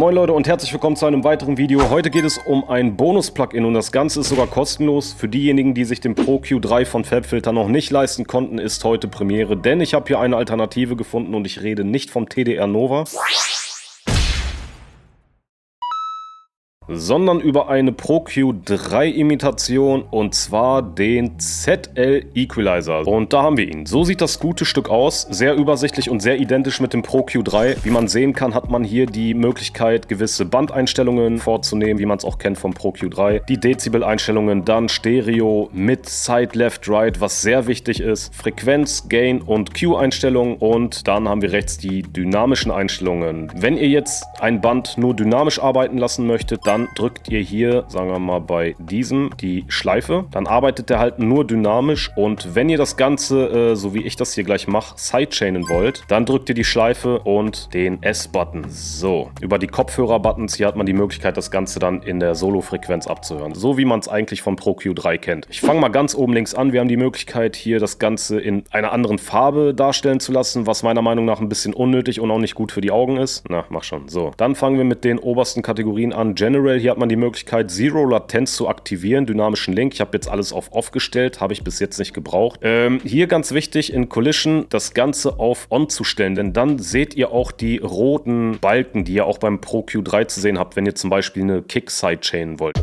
Moin Leute und herzlich willkommen zu einem weiteren Video. Heute geht es um ein Bonus-Plugin und das Ganze ist sogar kostenlos. Für diejenigen, die sich den Pro Q3 von FabFilter noch nicht leisten konnten, ist heute Premiere, denn ich habe hier eine Alternative gefunden und ich rede nicht vom TDR Nova, sondern über eine Pro Q3 Imitation und zwar den ZL Equalizer. Und da haben wir ihn. So sieht das gute Stück aus. Sehr übersichtlich und sehr identisch mit dem Pro Q3. Wie man sehen kann, hat man hier die Möglichkeit, gewisse Bandeinstellungen vorzunehmen, wie man es auch kennt vom Pro Q3. Die Dezibel-Einstellungen, dann Stereo mit Side, Left, Right, was sehr wichtig ist. Frequenz, Gain und Q-Einstellungen und dann haben wir rechts die dynamischen Einstellungen. Wenn ihr jetzt ein Band nur dynamisch arbeiten lassen möchtet, dann drückt ihr hier, sagen wir mal bei diesem, die Schleife. Dann arbeitet der halt nur dynamisch und wenn ihr das Ganze, so wie ich das hier gleich mache, sidechainen wollt, dann drückt ihr die Schleife und den S-Button. So, über die Kopfhörer-Buttons, hier hat man die Möglichkeit, das Ganze dann in der Solo-Frequenz abzuhören. So wie man es eigentlich vom Pro Q3 kennt. Ich fange mal ganz oben links an. Wir haben die Möglichkeit, hier das Ganze in einer anderen Farbe darstellen zu lassen, was meiner Meinung nach ein bisschen unnötig und auch nicht gut für die Augen ist. Na, mach schon. So, dann fangen wir mit den obersten Kategorien an. General, hier hat man die Möglichkeit, Zero Latenz zu aktivieren, dynamischen Link. Ich habe jetzt alles auf Off gestellt, habe ich bis jetzt nicht gebraucht. Hier ganz wichtig, in Collision das Ganze auf On zu stellen, denn dann seht ihr auch die roten Balken, die ihr auch beim Pro Q3 zu sehen habt, wenn ihr zum Beispiel eine Kick sidechainen wollt.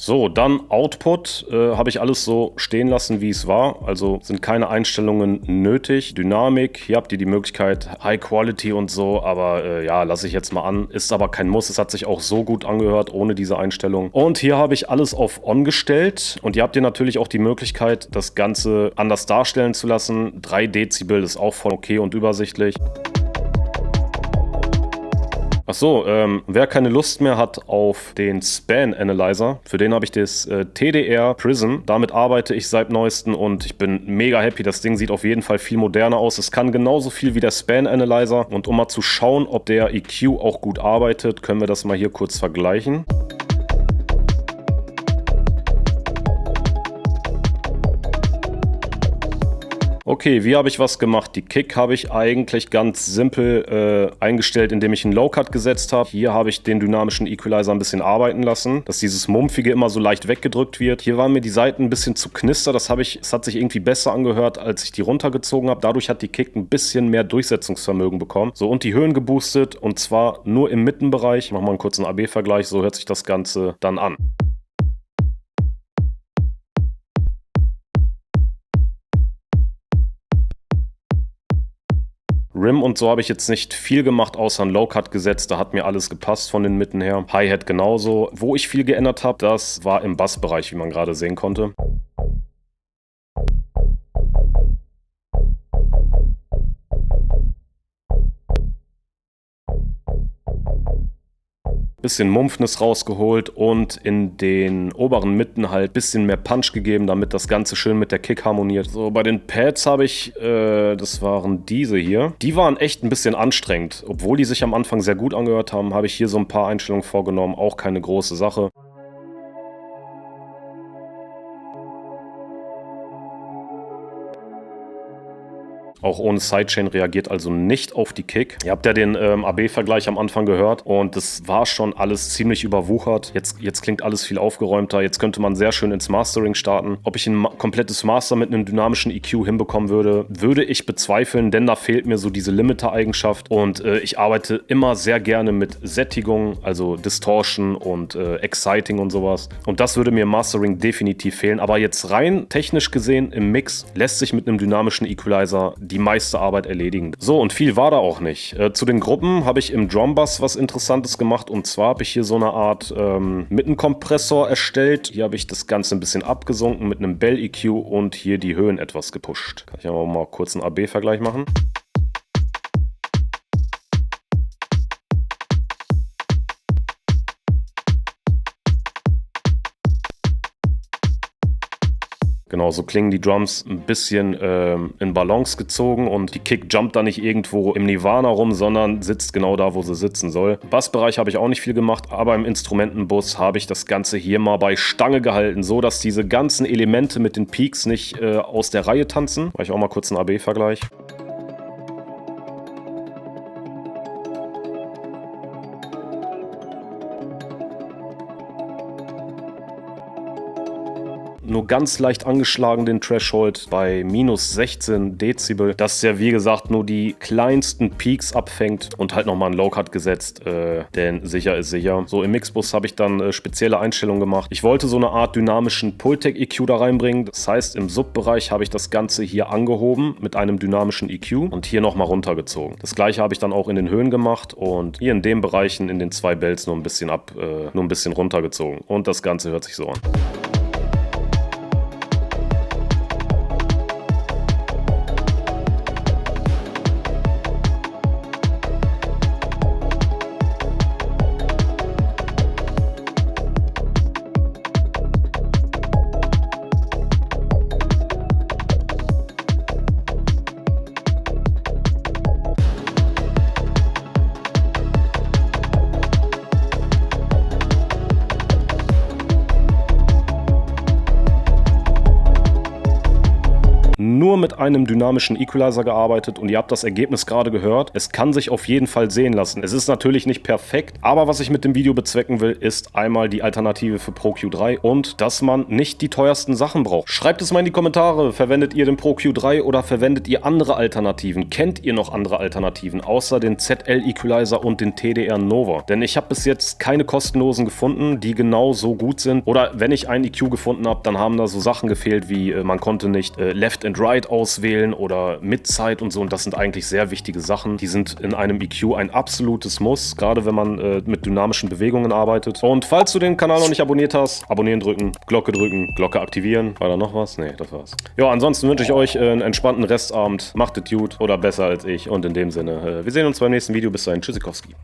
So, dann Output habe ich alles so stehen lassen, wie es war. Also sind keine Einstellungen nötig. Dynamik, hier habt ihr die Möglichkeit High Quality und so, aber ja, lasse ich jetzt mal an. Ist aber kein Muss. Es hat sich auch so gut angehört, ohne diese Einstellung. Und hier habe ich alles auf On gestellt. Und hier habt ihr natürlich auch die Möglichkeit, das Ganze anders darstellen zu lassen. 3 Dezibel ist auch voll okay und übersichtlich. Achso, wer keine Lust mehr hat auf den Span Analyzer, für den habe ich das TDR Prism. Damit arbeite ich seit neuestem und ich bin mega happy. Das Ding sieht auf jeden Fall viel moderner aus. Es kann genauso viel wie der Span Analyzer. Und um mal zu schauen, ob der EQ auch gut arbeitet, können wir das mal hier kurz vergleichen. Okay, wie habe ich was gemacht? Die Kick habe ich eigentlich ganz simpel eingestellt, indem ich einen Low-Cut gesetzt habe. Hier habe ich den dynamischen Equalizer ein bisschen arbeiten lassen, dass dieses Mumpfige immer so leicht weggedrückt wird. Hier waren mir die Seiten ein bisschen zu knister. Es hat sich irgendwie besser angehört, als ich die runtergezogen habe. Dadurch hat die Kick ein bisschen mehr Durchsetzungsvermögen bekommen. So, und die Höhen geboostet und zwar nur im Mittenbereich. Machen wir einen kurzen AB-Vergleich. So hört sich das Ganze dann an. Rim und so habe ich jetzt nicht viel gemacht, außer einen Low-Cut gesetzt. Da hat mir alles gepasst von den Mitten her. Hi-Hat genauso. Wo ich viel geändert habe, das war im Bassbereich, wie man gerade sehen konnte. Bisschen Mumpfnis rausgeholt und in den oberen Mitten halt bisschen mehr Punch gegeben, damit das Ganze schön mit der Kick harmoniert. So, bei den Pads habe ich, das waren diese hier. Die waren echt ein bisschen anstrengend. Obwohl die sich am Anfang sehr gut angehört haben, habe ich hier so ein paar Einstellungen vorgenommen. Auch keine große Sache. Auch ohne Sidechain reagiert also nicht auf die Kick. Ihr habt ja den AB-Vergleich am Anfang gehört und das war schon alles ziemlich überwuchert. Jetzt klingt alles viel aufgeräumter. Jetzt könnte man sehr schön ins Mastering starten. Ob ich ein komplettes Master mit einem dynamischen EQ hinbekommen würde, würde ich bezweifeln, denn da fehlt mir so diese Limiter-Eigenschaft. Und ich arbeite immer sehr gerne mit Sättigung, also Distortion und Exciting und sowas. Und das würde mir im Mastering definitiv fehlen. Aber jetzt rein technisch gesehen im Mix lässt sich mit einem dynamischen Equalizer die meiste Arbeit erledigen. So, und viel war da auch nicht. Zu den Gruppen habe ich im Drumbass was Interessantes gemacht und zwar habe ich hier so eine Art Mittenkompressor erstellt. Hier habe ich das Ganze ein bisschen abgesunken mit einem Bell EQ und hier die Höhen etwas gepusht. Kann ich aber mal kurz einen AB-Vergleich machen. Genau, so klingen die Drums ein bisschen in Balance gezogen und die Kick jumpt da nicht irgendwo im Nirvana rum, sondern sitzt genau da, wo sie sitzen soll. Im Bassbereich habe ich auch nicht viel gemacht, aber im Instrumentenbus habe ich das Ganze hier mal bei Stange gehalten, so dass diese ganzen Elemente mit den Peaks nicht aus der Reihe tanzen. Mache ich auch mal kurz einen AB-Vergleich. Nur ganz leicht angeschlagen den Threshold bei minus 16 Dezibel, das ja wie gesagt nur die kleinsten Peaks abfängt und halt nochmal einen Low-Cut gesetzt, denn sicher ist sicher. So im Mixbus habe ich dann spezielle Einstellungen gemacht. Ich wollte so eine Art dynamischen Pultec-EQ da reinbringen, das heißt im Sub-Bereich habe ich das Ganze hier angehoben mit einem dynamischen EQ und hier nochmal runtergezogen. Das gleiche habe ich dann auch in den Höhen gemacht und hier in den Bereichen in den 2 Bells nur ein bisschen runtergezogen und das Ganze hört sich so an. Nur mit einem dynamischen Equalizer gearbeitet und ihr habt das Ergebnis gerade gehört. Es kann sich auf jeden Fall sehen lassen. Es ist natürlich nicht perfekt, aber was ich mit dem Video bezwecken will, ist einmal die Alternative für Pro Q3 und dass man nicht die teuersten Sachen braucht. Schreibt es mal in die Kommentare. Verwendet ihr den Pro Q3 oder verwendet ihr andere Alternativen? Kennt ihr noch andere Alternativen außer den ZL Equalizer und den TDR Nova? Denn ich habe bis jetzt keine kostenlosen gefunden, die genau so gut sind. Oder wenn ich einen EQ gefunden habe, dann haben da so Sachen gefehlt wie man konnte nicht Left and Right auswählen oder Mid-Side und so, und das sind eigentlich sehr wichtige Sachen. Die sind in einem EQ ein absolutes Muss, gerade wenn man mit dynamischen Bewegungen arbeitet. Und falls du den Kanal noch nicht abonniert hast, abonnieren drücken, Glocke aktivieren. War da noch was? Nee, das war's. Ja, ansonsten wünsche ich euch einen entspannten Restabend. Macht es gut oder besser als ich und in dem Sinne, wir sehen uns beim nächsten Video. Bis dahin, Tschüssikowski.